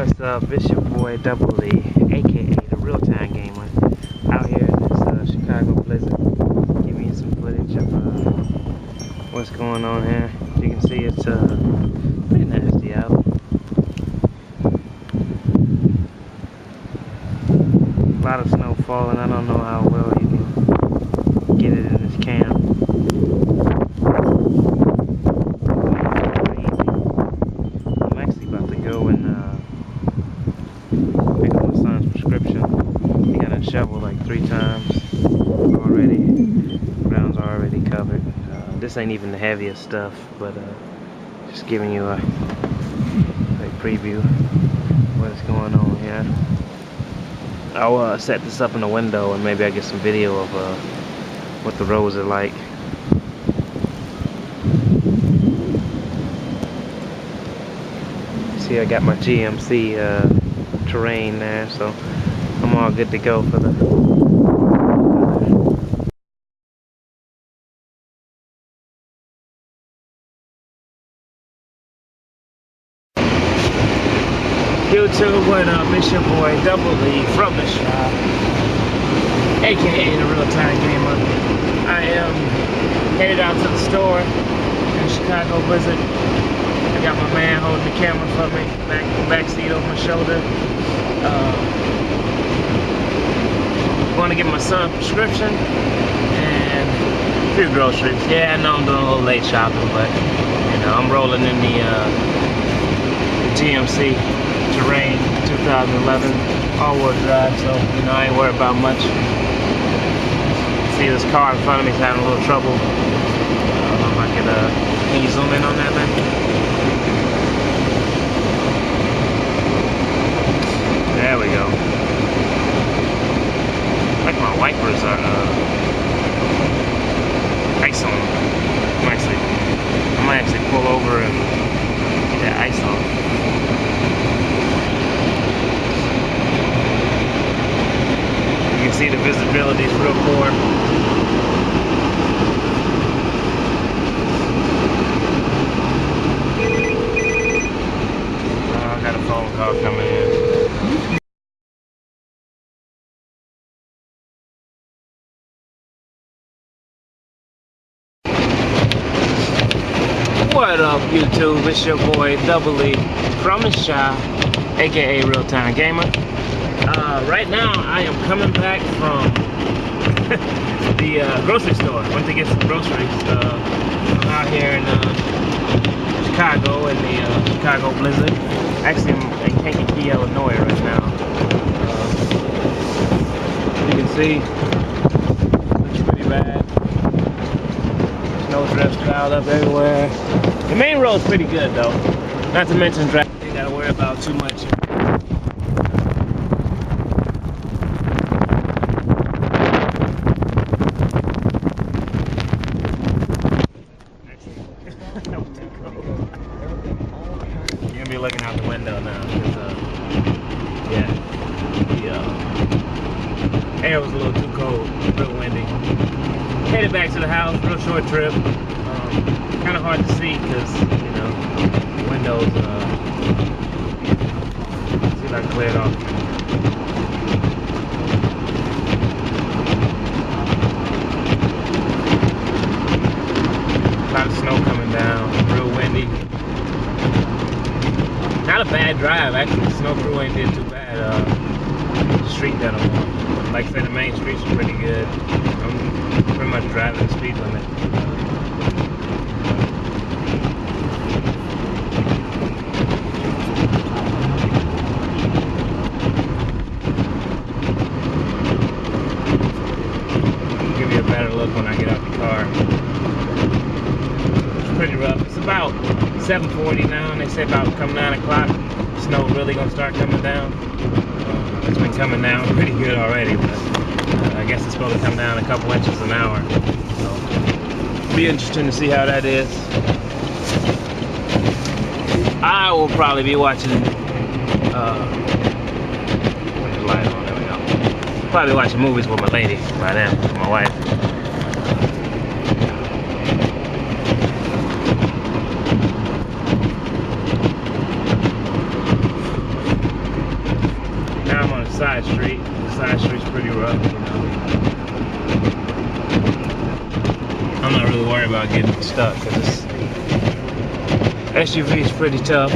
What's up? It's your boy Double E, aka the Real Time Gamer, out here in this Chicago Blizzard, giving you some footage of what's going on here. As you can see, it's pretty nasty out. A lot of snow falling. I don't know how well you can get it in this cam. I'm actually about to go and pick up my son's prescription. He got a shovel like 3 times already. The ground's already covered. This ain't even the heaviest stuff, but just giving you a preview of what's going on here. I'll set this up in the window and maybe I'll get some video of what the roads are like. See, I got my GMC terrain there, so I'm all good to go for the YouTube. What up? It's your boy Double E from the shop, aka the Real Time Gamer. I am headed out to the store in Chicago Blizzard. I got my man holding the camera for me, back seat over my shoulder. Going to get my son a prescription and a few groceries. Yeah, I know I'm doing a little late shopping, but you know, I'm rolling in the GMC Terrain 2011 all-wheel drive, so you know I ain't worried about much. See, this car in front of me is having a little trouble. I don't know if I can you zoom in on that, man? There we go. Like my wipers are ice on. I might actually pull over and get that ice on. You can see the visibility is real poor. I got a phone call coming in. What up, YouTube? It's your boy Double E from the shop, aka Real Time Gamer. Right now, I am coming back from the grocery store. Went to get some groceries. I'm out here in Chicago, in the Chicago Blizzard. Actually, I'm in Kankakee, Illinois right now. You can see, looks pretty bad. Snow drifts piled up everywhere. The main road's pretty good though. Not to mention traffic. You gotta worry about too much. You're gonna be looking out the window now, because yeah, the air was a little too cold, real windy. Headed back to the house, real short trip. Kind of hard to see because you know the windows. See if I can clear it off. A lot of snow coming down, real windy. Not a bad drive, actually. The snow crew ain't did too bad. The street that I'm on, like I said, the main streets are pretty good. I'm pretty much driving the speed limit. I'll give you a better look when I get out the car. It's pretty rough. It's about 7:40 now, and they say about come 9 o'clock, snow really gonna start coming down. It's been coming down pretty good already, but I guess it's supposed to come down a couple inches an hour. So it'll be interesting to see how that is. I will probably be watching. Where's the light on? There we go. Probably watching movies with my lady by then, with my wife. side street. The side street's pretty rough, you know. I'm not really worried about getting stuck because this SUV is pretty tough.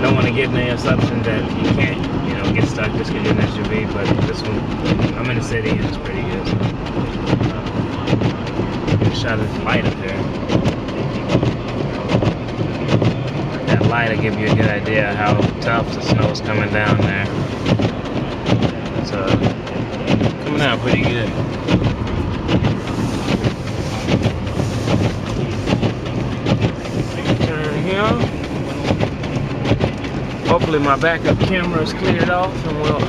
Don't want to get in the assumption that you can't, you know, get stuck just because you're an SUV, but this one, I'm in the city and it's pretty good. So, shot of this light up there. That light will give you a good idea how tough the snow is coming down there. It's coming down pretty good. Turn here. Hopefully my backup camera is cleared off and we'll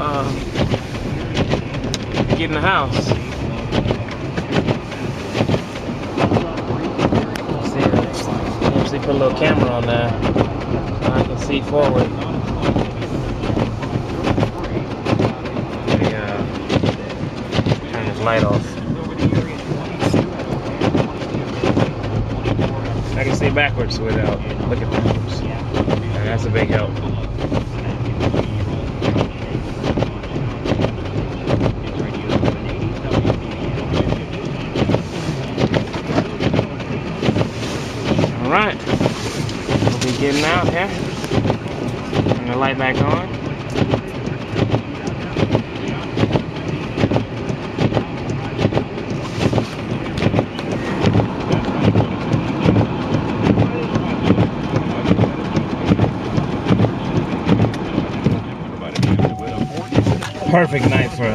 get in the house. See, put a little camera on there so I can see forward. Let me turn this light off. I can see backwards without looking backwards, and that's a big help. Alright, we'll be getting out here. Turn the light back on. Perfect night for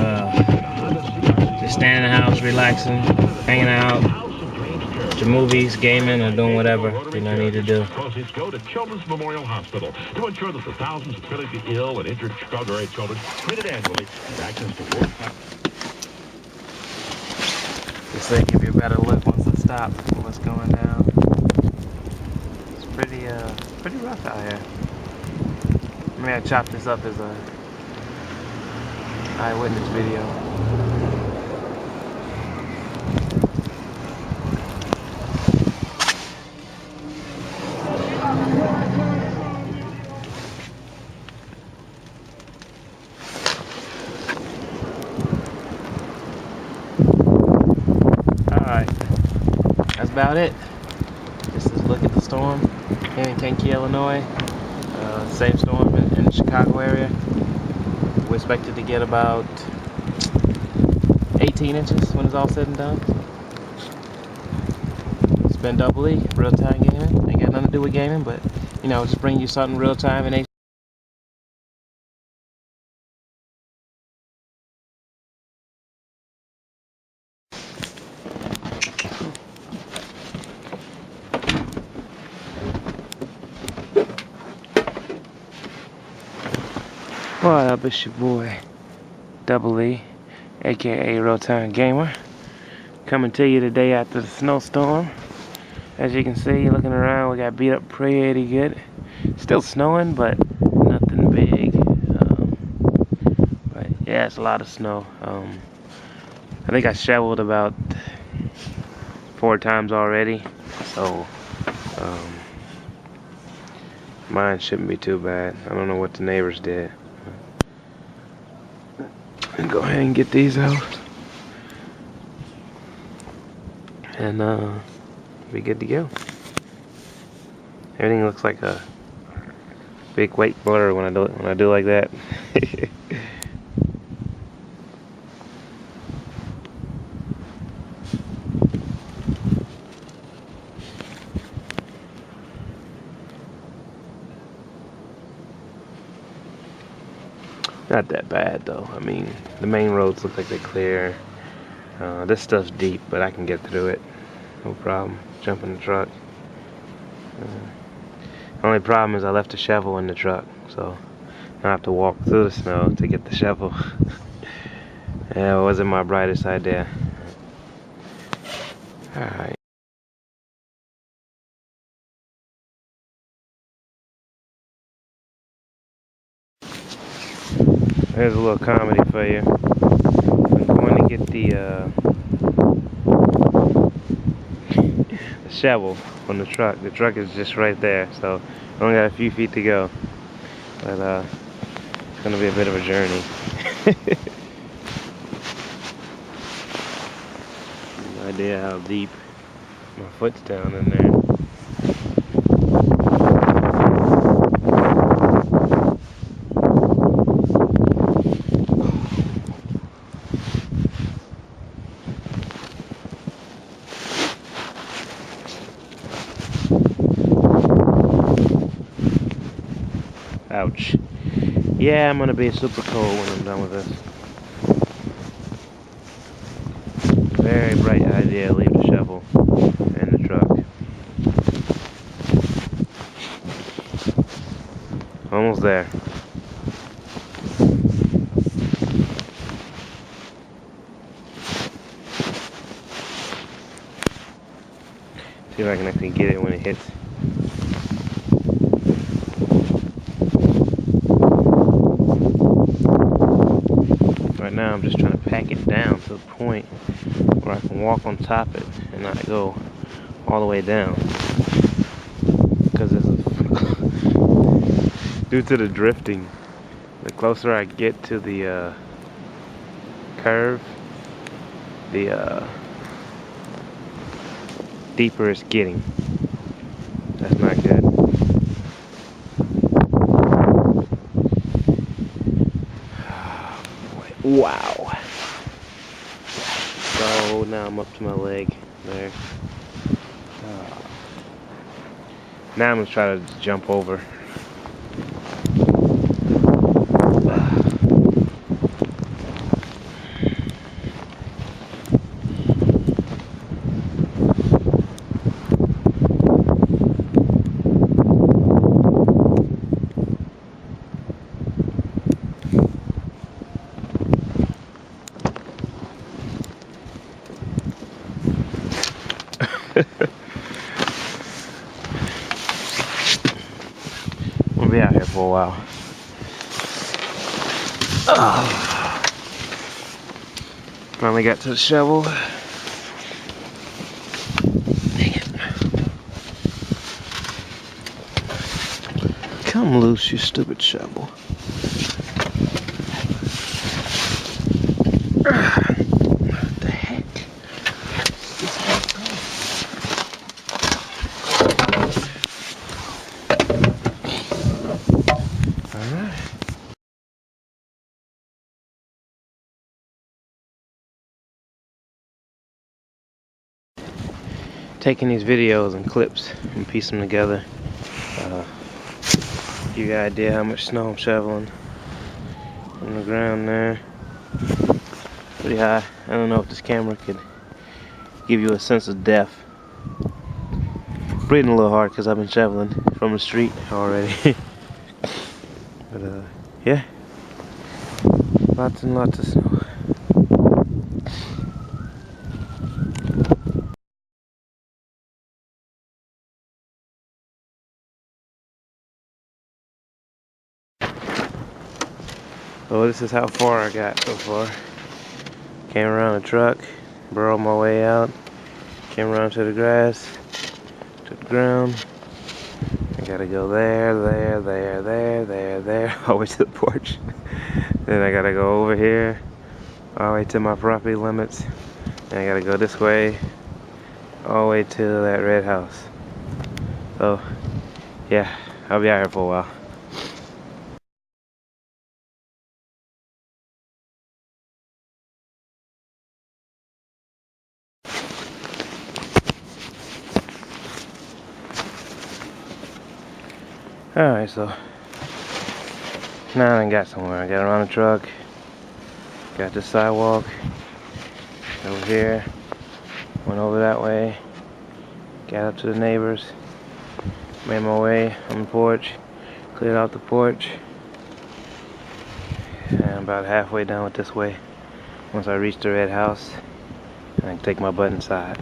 just staying in the house, relaxing, hanging out. To movies, gaming, or doing whatever you know I need to do. Proceeds go to Children's Memorial Hospital to ensure that the thousands of critically ill and injured Chicago area children treated annually have access to world-class. Just to give you a better look once it stops at what's going down. It's pretty rough out here. Maybe I chop this up as a eyewitness video. Alright, that's about it. Just a look at the storm here in Kankakee, Illinois. Same storm in the Chicago area. We're expected to get about 18 inches when it's all said and done. It's been Double E, real-time gaming. Ain't got nothing to do with gaming, but you know, just bring you something real-time in HD. What up, it's your boy Double E, aka Real-Time Gamer, coming to you today after the snowstorm. As you can see, looking around, we got beat up pretty good. Still snowing, but nothing big. But yeah, it's a lot of snow. I think I shoveled about 4 times already, so mine shouldn't be too bad. I don't know what the neighbors did. And go ahead and get these out, and be good to go. Everything looks like a big white blur when I do like that. Not that bad though. I mean, the main roads look like they're clear. This stuff's deep, but I can get through it. No problem. Jump in the truck. The only problem is I left the shovel in the truck, so I have to walk through the snow to get the shovel. Yeah, it wasn't my brightest idea. Alright. Here's a little comedy for you. I'm going to get the shovel from the truck. The truck is just right there, so I only got a few feet to go. But gonna be a bit of a journey. No idea how deep my foot's down in there. Ouch. Yeah, I'm gonna be super cold when I'm done with this. Very bright idea, leave the shovel in the truck. Almost there. See if I can actually get it when it hits. Right now I'm just trying to pack it down to the point where I can walk on top of it and not go all the way down. Because due to the drifting, the closer I get to the curve, the deeper it's getting. That's not good. Wow. So now I'm up to my leg there. Now I'm gonna try to jump over. We'll be out here for a while. Finally got to the shovel. Dang it. Come loose, you stupid shovel. What the heck? Alright. Taking these videos and clips and piece them together. Give you an idea how much snow I'm shoveling on the ground there. Pretty high. I don't know if this camera could give you a sense of depth. Breathing a little hard because I've been shoveling from the street already. But yeah, lots and lots of snow. So this is how far I got so far. Came around the truck, burrowed my way out, came around to the grass, to the ground. I gotta go there, all the way to the porch. Then I gotta go over here, all the way to my property limits. And I gotta go this way, all the way to that red house. So, yeah, I'll be out here for a while. Alright, so now I done got somewhere. I got around the truck, got the sidewalk over here, went over that way, got up to the neighbors, made my way on the porch, cleared out the porch, and I'm about halfway down with this way. Once I reach the red house, I can take my butt inside.